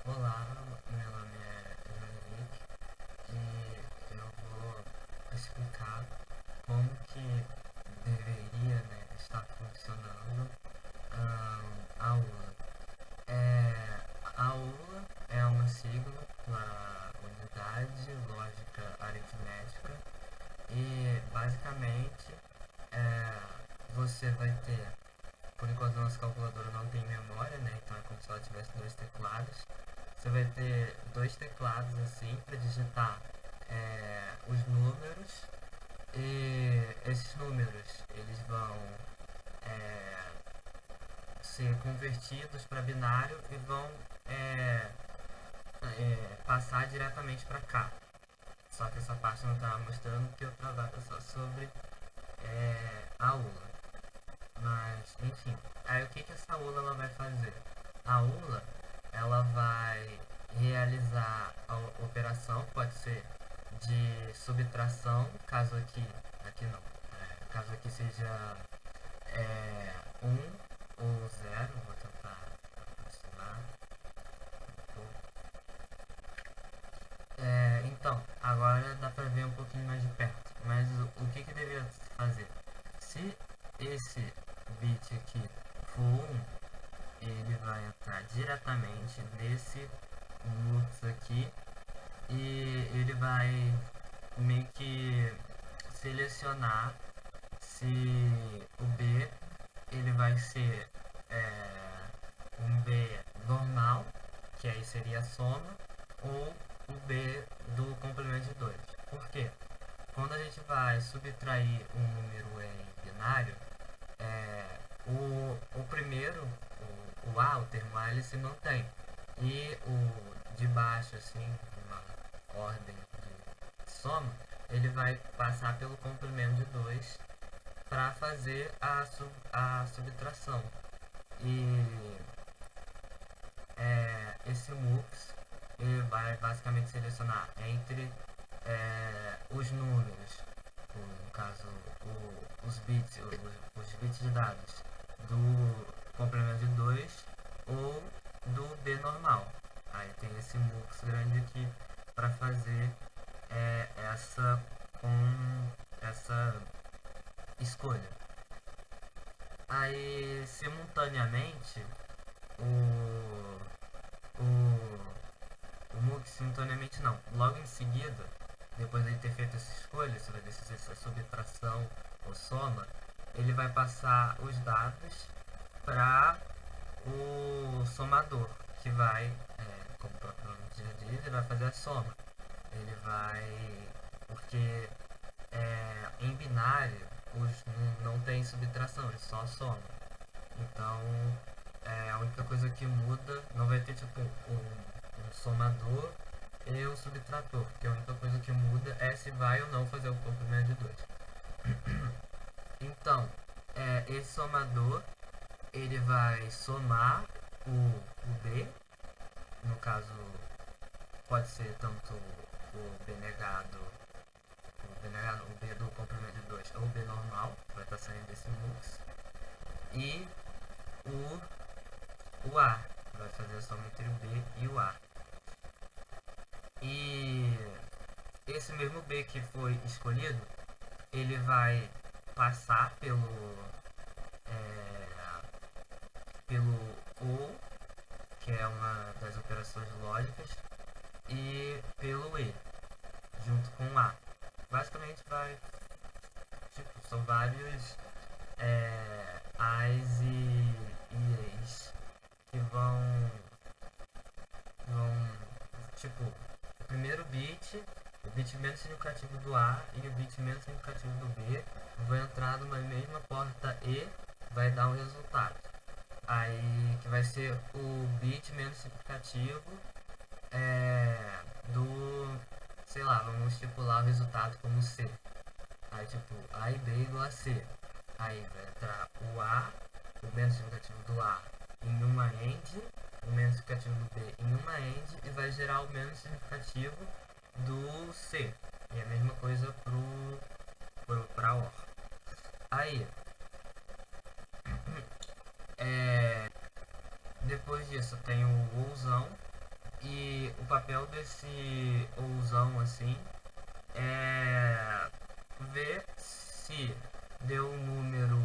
Olá, meu nome é João Henrique e eu vou explicar como que deveria, estar funcionando a ULA. É, a ULA é uma sigla para Unidade Lógica Aritmética e basicamente é, você vai ter, por enquanto a nossa calculadora não tem memória, então é como se ela tivesse dois teclados. Você vai ter dois teclados assim para digitar os números, e esses números eles vão é, ser convertidos para binário e vão passar diretamente para cá. Só que essa parte não está mostrando porque eu trabalho só sobre a ULA. Mas, enfim, aí o que, que essa ULA ela vai fazer? A ULA ela vai realizar a operação, pode ser de subtração, caso aqui não, caso aqui seja 1 ou 0, vou tentar aproximar um pouco. Então, agora dá para ver um pouquinho mais de perto, mas o que, que deveria fazer? Se esse bit aqui for 1, ele vai entrar diretamente nesse loops aqui e ele vai meio que selecionar se o B ele vai ser um B normal, que aí seria a soma, ou o B do complemento de 2. Por quê? Quando a gente vai subtrair um número em binário, o primeiro, o A, o termo A, ele se mantém. E o de baixo, assim, uma ordem de soma, ele vai passar pelo complemento de 2 para fazer a subtração. E esse MUX ele vai basicamente selecionar entre os números, no caso os bits de dados do complemento de 2 ou do B normal. Aí tem esse MUX grande aqui para fazer essa escolha. Aí simultaneamente o, o MUX simultaneamente não. Logo em seguida, depois de ter feito essa escolha, se vai decidir se é subtração ou soma, ele vai passar os dados para o somador, que vai, como o próprio nome já diz, ele vai fazer a soma. Ele vai, porque em binário não tem subtração, ele só soma. Então a única coisa que muda, não vai ter tipo um somador e um subtrator, porque a única coisa que muda é se vai ou não fazer o complemento de 2. Então, esse somador ele vai somar o B, no caso pode ser tanto o B negado, o B do complemento de 2 ou o B normal, vai estar saindo desse mux, e o A, vai fazer a soma entre o B e o A. E esse mesmo B que foi escolhido, ele vai passar pelo OR, que é uma das operações lógicas, e pelo E, junto com o A. Basicamente vai, tipo, são vários A's e E's que tipo, o primeiro bit, o bit menos significativo do A e o bit menos significativo do B vão entrar numa mesma porta E, vai dar um resultado. Aí que vai ser o bit menos significativo do, sei lá, vamos estipular o resultado como C. Aí tipo, A e B igual a C. Aí vai entrar o A, o menos significativo do A em uma end, o menos significativo do B em uma end e vai gerar o menos significativo do C. E a mesma coisa para OR. Aí, depois disso tem o ORzão o papel desse ouzão assim é ver se deu um número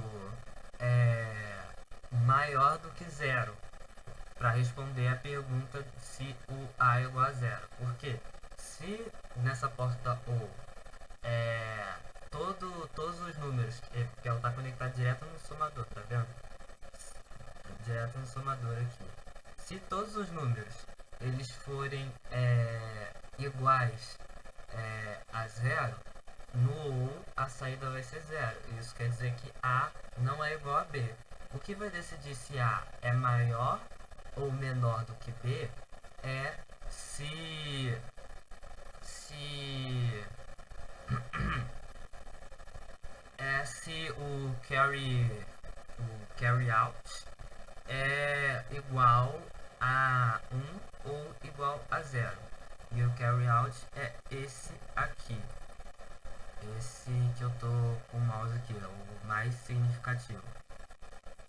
maior do que zero para responder a pergunta se o A é igual a zero. Porque se nessa porta OU todos os números, porque ela está conectada direto no somador, tá vendo? Direto no somador aqui. Se todos os números eles forem iguais a zero, no OU a saída vai ser zero. Isso quer dizer que A não é igual a B. O que vai decidir se A é maior ou menor do que B é se o carry out é igual a 1 ou igual a 0. E o carry out é esse aqui. Esse que eu tô com o mouse aqui, é o mais significativo.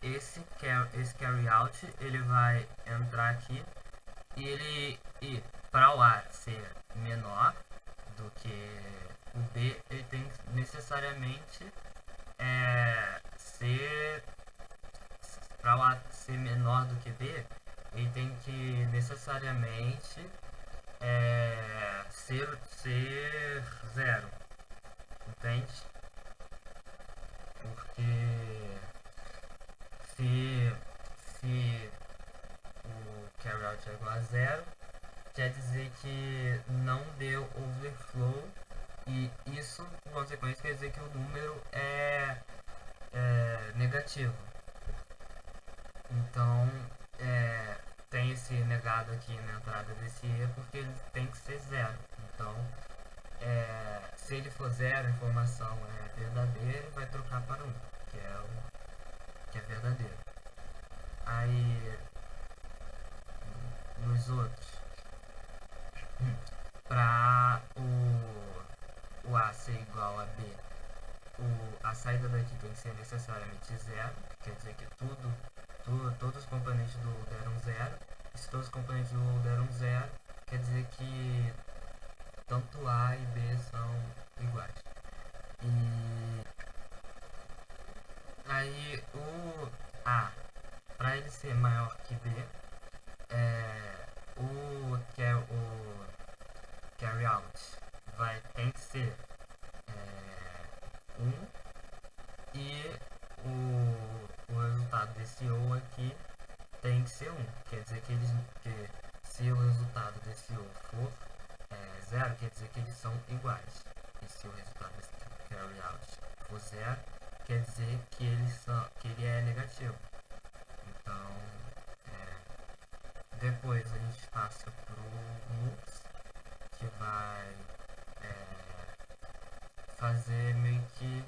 Esse carry out ele vai entrar aqui e para o A ser menor do que o B, ele tem que necessariamente para o A ser menor do que B, ele tem que necessariamente ser zero, entende? Porque se o carry out é igual a zero, quer dizer que não deu overflow, e isso, por consequência, quer dizer que o número é negativo. Então, tem esse negado aqui na entrada desse erro, porque ele tem que ser zero. Então, se ele for zero, a informação é verdadeira, ele vai trocar para 1, que é verdadeiro. Aí, nos outros, para o A ser igual a B, a saída daqui tem que ser necessariamente zero, quer dizer que todos os componentes do OU deram zero. E se todos os componentes do OU deram zero, quer dizer que tanto A e B são iguais. E aí o A, para ele ser maior que B, o carry out tem que ser 1, e o resultado desse OU aqui tem que ser 1. Quer dizer que se o resultado desse OU for 0, quer dizer que eles são iguais. E se o resultado desse carry out for 0, quer dizer que ele é negativo. Então, depois a gente passa para o MUX, que vai fazer meio que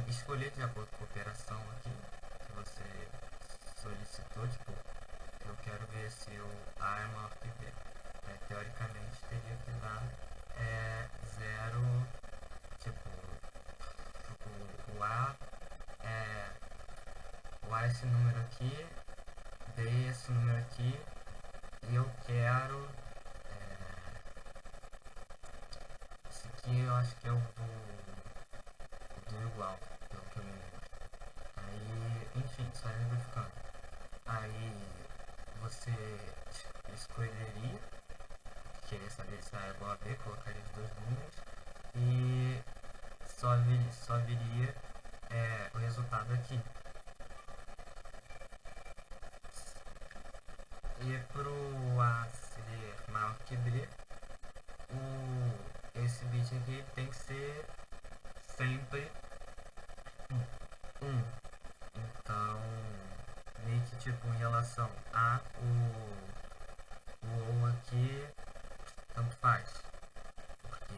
escolher de acordo com a operação aqui que você solicitou. Tipo, eu quero ver se o A é maior que B. Teoricamente teria que dar 0, tipo, o A é esse número aqui, B é esse número aqui, e eu quero esse aqui, eu acho que é o do igual, pelo que eu me lembro. Aí, enfim, só exemplificando. Aí você escolheria, querer saber se A é igual a B, colocaria os dois números e só viria o resultado aqui. E pro A ser maior que B, esse bit aqui tem que ser sempre 1. Então, meio que tipo em relação a o OU aqui, tanto faz. Porque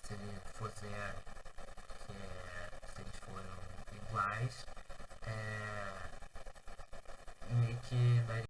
se ele for 0, se eles foram iguais, meio que daria